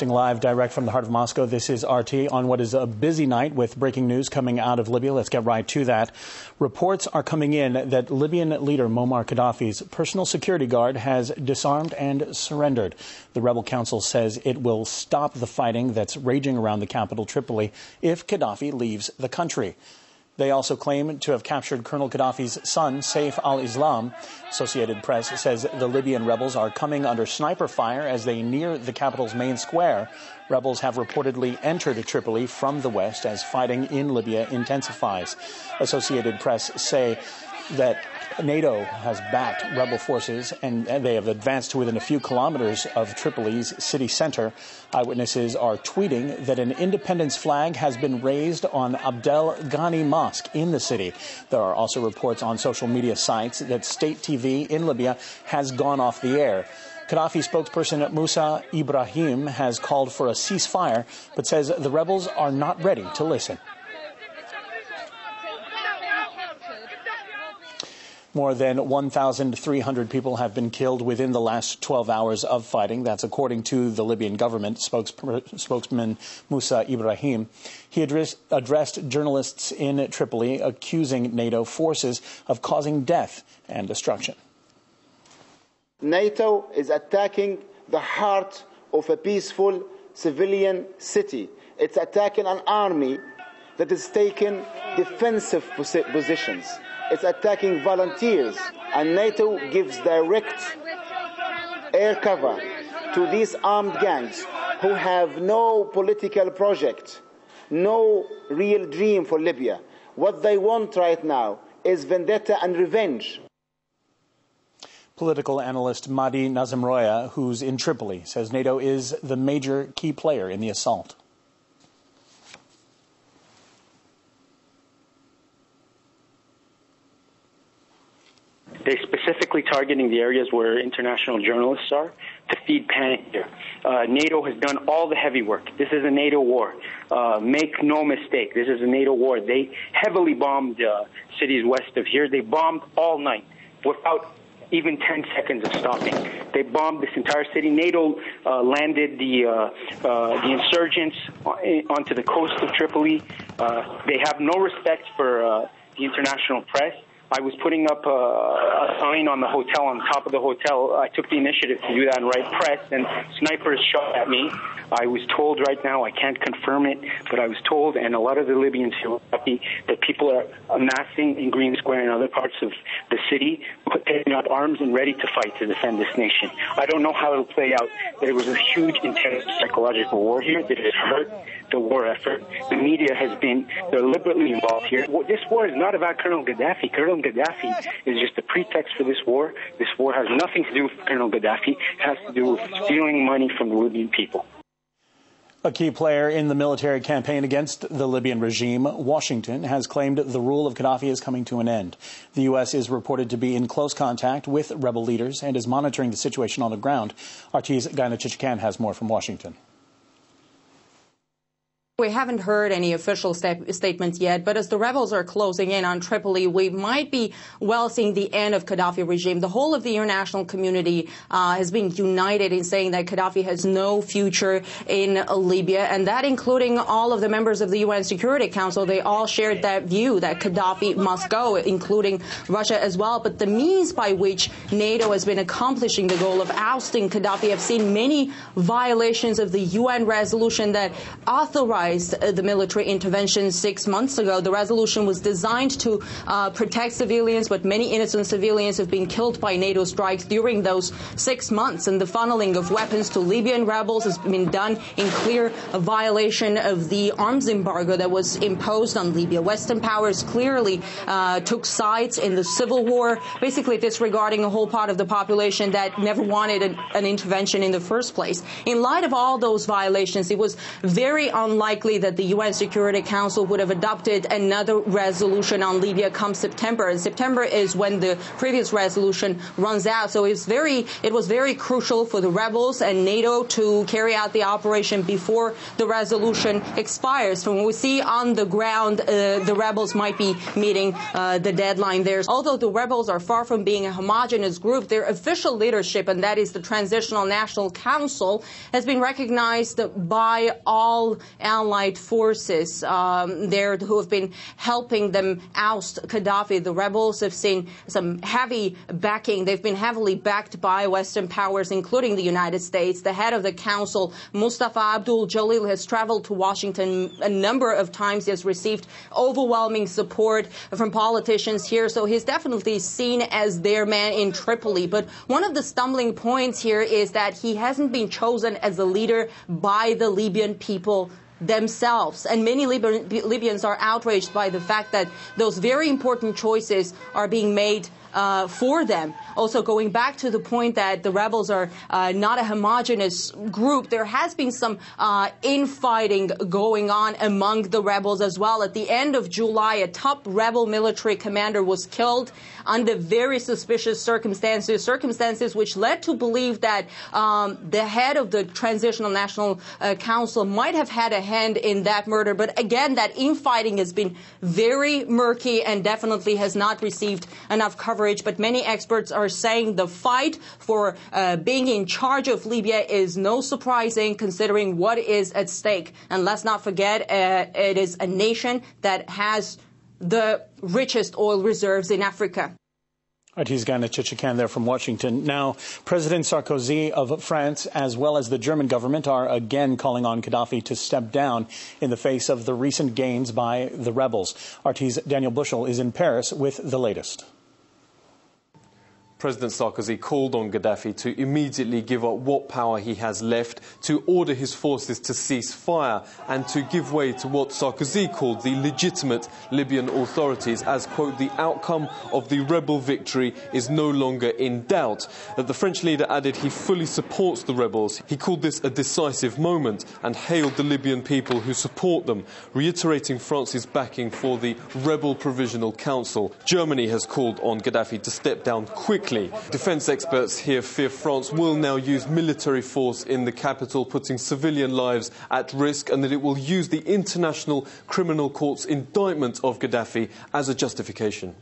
Live direct from the heart of Moscow, this is RT on what is a busy night with breaking news coming out of Libya. Let's get right to that. Reports are coming in that Libyan leader Muammar Gaddafi's personal security guard has disarmed and surrendered. The rebel council says it will stop the fighting that's raging around the capital, Tripoli, if Gaddafi leaves the country. They also claim to have captured Colonel Gaddafi's son, Saif al-Islam. Associated Press says the Libyan rebels are coming under sniper fire as they near the capital's main square. Rebels have reportedly entered Tripoli from the west as fighting in Libya intensifies. Associated Press say that NATO has backed rebel forces and they have advanced to within a few kilometers of Tripoli's city center. Eyewitnesses are tweeting that an independence flag has been raised on Abdel Ghani Mosque in the city. There are also reports on social media sites that state TV in Libya has gone off the air. Gaddafi spokesperson Musa Ibrahim has called for a ceasefire, but says the rebels are not ready to listen. More than 1,300 people have been killed within the last 12 hours of fighting. That's according to the Libyan government spokesman Musa Ibrahim. He addressed journalists in Tripoli, accusing NATO forces of causing death and destruction. NATO is attacking the heart of a peaceful civilian city. It's attacking an army that is taking defensive positions. It's attacking volunteers, and NATO gives direct air cover to these armed gangs who have no political project, no real dream for Libya. What they want right now is vendetta and revenge. Political analyst Mahdi Nazemroaya, who's in Tripoli, says NATO is the major key player in the assault. They're specifically targeting the areas where international journalists are to feed panic here. NATO has done all the heavy work. This is a NATO war. Make no mistake, this is a NATO war. They heavily bombed cities west of here. They bombed all night without even 10 seconds of stopping. They bombed this entire city. NATO landed the insurgents onto the coast of Tripoli. They have no respect for the international press. I was putting up a sign on the hotel, on top of the hotel. I took the initiative to do that and write press, and snipers shot at me. I was told right now, I can't confirm it, but I was told, and a lot of the Libyans feel happy, that people are amassing in Green Square and other parts of the city, taking up arms and ready to fight to defend this nation. I don't know how it will play out, but it was a huge, intense psychological war here that has hurt the war effort. The media has been deliberately involved here. This war is not about Colonel Gaddafi. Colonel Gaddafi is just a pretext for this war. This war has nothing to do with Colonel Gaddafi. It has to do with stealing money from the Libyan people. A key player in the military campaign against the Libyan regime, Washington, has claimed the rule of Gaddafi is coming to an end. The U.S. is reported to be in close contact with rebel leaders and is monitoring the situation on the ground. RT's Gayna Chichikan has more from Washington. We haven't heard any official statements yet, but as the rebels are closing in on Tripoli, we might be well seeing the end of Gaddafi regime. The whole of the international community has been united in saying that Gaddafi has no future in Libya, and that including all of the members of the UN Security Council. They all shared that view that Gaddafi must go, including Russia as well. But the means by which NATO has been accomplishing the goal of ousting Gaddafi have seen many violations of the UN resolution that authorized the military intervention 6 months ago. The resolution was designed to protect civilians, but many innocent civilians have been killed by NATO strikes during those 6 months. And the funneling of weapons to Libyan rebels has been done in clear violation of the arms embargo that was imposed on Libya. Western powers clearly took sides in the civil war, basically disregarding a whole part of the population that never wanted an intervention in the first place. In light of all those violations, it was very unlikely likely that the UN Security Council would have adopted another resolution on Libya come September. And September is when the previous resolution runs out. So it was very crucial for the rebels and NATO to carry out the operation before the resolution expires. From what we see on the ground, the rebels might be meeting the deadline there. Although the rebels are far from being a homogeneous group, their official leadership, and that is the Transitional National Council, has been recognized by all allied forces there who have been helping them oust Gaddafi. The rebels have seen some heavy backing. They've been heavily backed by Western powers, including the United States. The head of the council, Mustafa Abdul Jalil, has traveled to Washington a number of times. He has received overwhelming support from politicians here, so he's definitely seen as their man in Tripoli. But one of the stumbling points here is that he hasn't been chosen as a leader by the Libyan people themselves. And many Libyans are outraged by the fact that those very important choices are being made for them. Also, going back to the point that the rebels are not a homogeneous group, there has been some infighting going on among the rebels as well. At the end of July, a top rebel military commander was killed under very suspicious circumstances which led to believe that the head of the Transitional National Council might have had a hand in that murder. But again, that infighting has been very murky and definitely has not received enough coverage. But many experts are saying the fight for being in charge of Libya is no surprising considering what is at stake. And let's not forget, it is a nation that has the richest oil reserves in Africa. RT's Gana Chichikan there from Washington. Now, President Sarkozy of France, as well as the German government, are again calling on Gaddafi to step down in the face of the recent gains by the rebels. RT's Daniel Bushell is in Paris with the latest. President Sarkozy called on Gaddafi to immediately give up what power he has left, to order his forces to cease fire and to give way to what Sarkozy called the legitimate Libyan authorities as, quote, the outcome of the rebel victory is no longer in doubt. The French leader added he fully supports the rebels. He called this a decisive moment and hailed the Libyan people who support them, reiterating France's backing for the rebel provisional council. Germany has called on Gaddafi to step down quickly. Defence experts here fear France will now use military force in the capital, putting civilian lives at risk, and that it will use the International Criminal Court's indictment of Gaddafi as a justification.